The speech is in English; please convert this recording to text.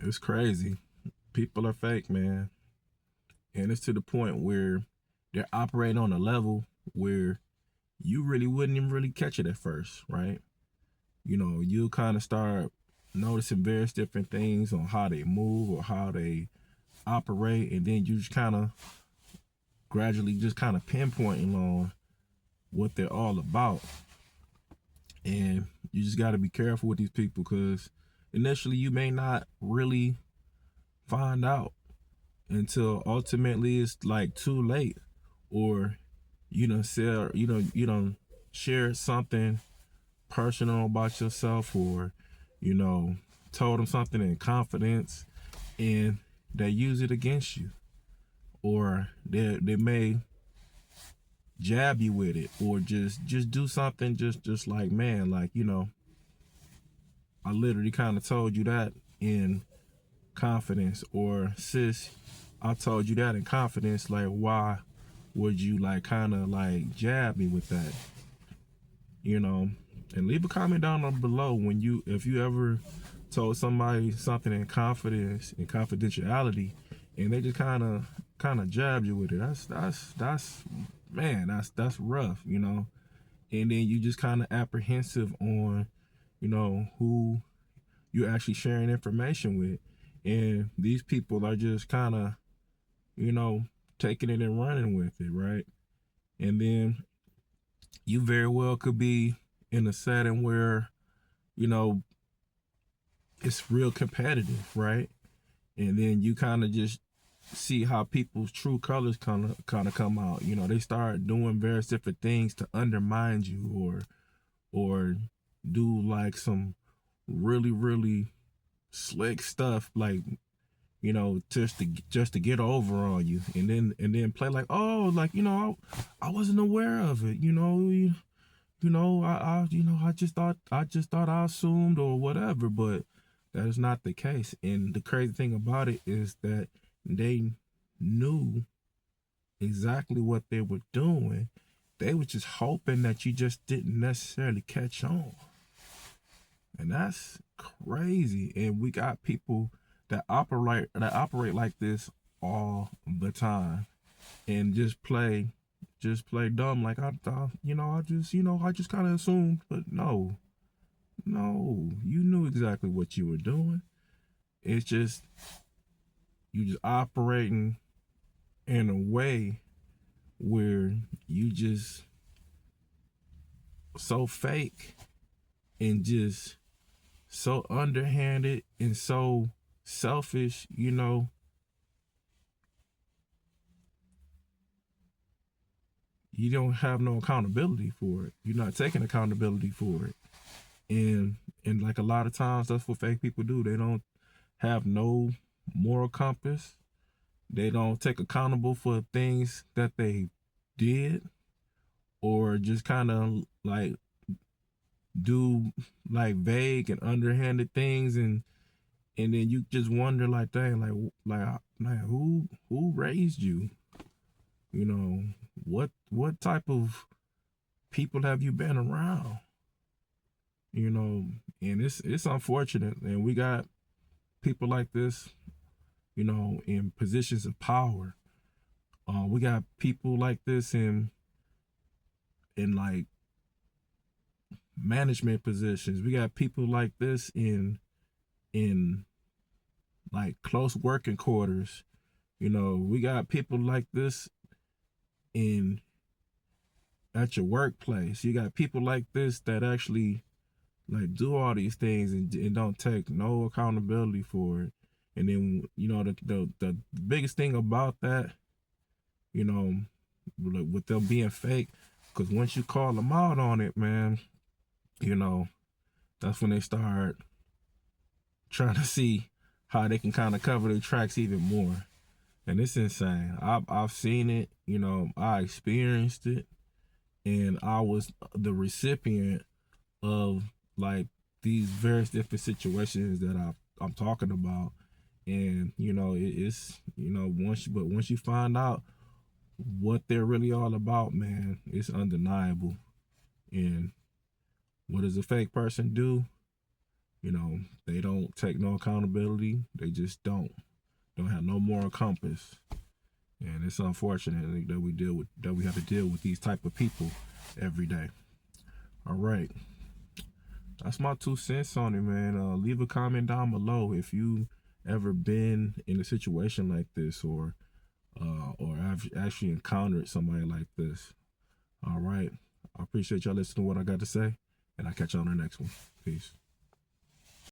It's crazy. People are fake, man. And it's to the point where they're operating on a level where you really wouldn't even really catch it at first, right? You kind of start noticing various different things on how they move or how they operate, and then you just kind of gradually just kind of pinpointing on what they're all about. And you just got to be careful with these people because initially you may not really find out until ultimately it's like too late, or you don't share something personal about yourself, or you know told them something in confidence and they use it against you, or they may jab you with it, or just do something just like, man, like, I literally kind of told you that in confidence, or sis, I told you that in confidence, like, why would you like kind of like jab me with that, you know? And leave a comment down below when if you ever told somebody something in confidence and confidentiality, and they just kind of jabbed you with it. That's man, that's rough, And then you just kind of apprehensive on, who you're actually sharing information with, and these people are just kind of, you know, taking it and running with it, right? And then you very well could be in a setting where, you know, it's real competitive, right? And then you kind of just see how people's true colors kind of come out. They start doing various different things to undermine you, or do like some really really slick stuff, like, just to get over on you, and then play like, oh, like, I wasn't aware of it, I just thought I assumed or whatever, but that is not the case. And the crazy thing about it is that they knew exactly what they were doing. They were just hoping that you just didn't necessarily catch on. And that's crazy. And we got people that operate like this all the time, and just play dumb, like, I thought, I just kind of assumed. But no, no, you knew exactly what you were doing. It's just you just operating in a way where you just so fake, and just so underhanded and so selfish. You don't have no accountability for it. You're not taking accountability for it. And like, a lot of times that's what fake people do. They don't have no moral compass. They don't take accountable for things that they did, or just kind of like do like vague and underhanded things, and then you just wonder, like, dang, like who raised you? What type of people have you been around? you know and it's unfortunate, and we got people like this, in positions of power. We got people like this in like management positions. We got people like this in like close working quarters. We got people like this in at your workplace. You got people like this that actually like do all these things, and don't take no accountability for it. And then, the biggest thing about that, you know with them being fake, because once you call them out on it, man, you know that's when they start trying to see how they can kind of cover their tracks even more. And it's insane. I've seen it. I experienced it, and I was the recipient of like these various different situations that I'm talking about. And it's, once you find out what they're really all about, man, it's undeniable. And what does a fake person do? You know, they don't take no accountability. They just don't have no moral compass. And it's unfortunate that we have to deal with these type of people every day. All right. That's my 2 cents on it, man. Leave a comment down below if you ever been in a situation like this, or I've actually encountered somebody like this. All right. I appreciate y'all listening to what I got to say, and I'll catch you on the next one. Peace.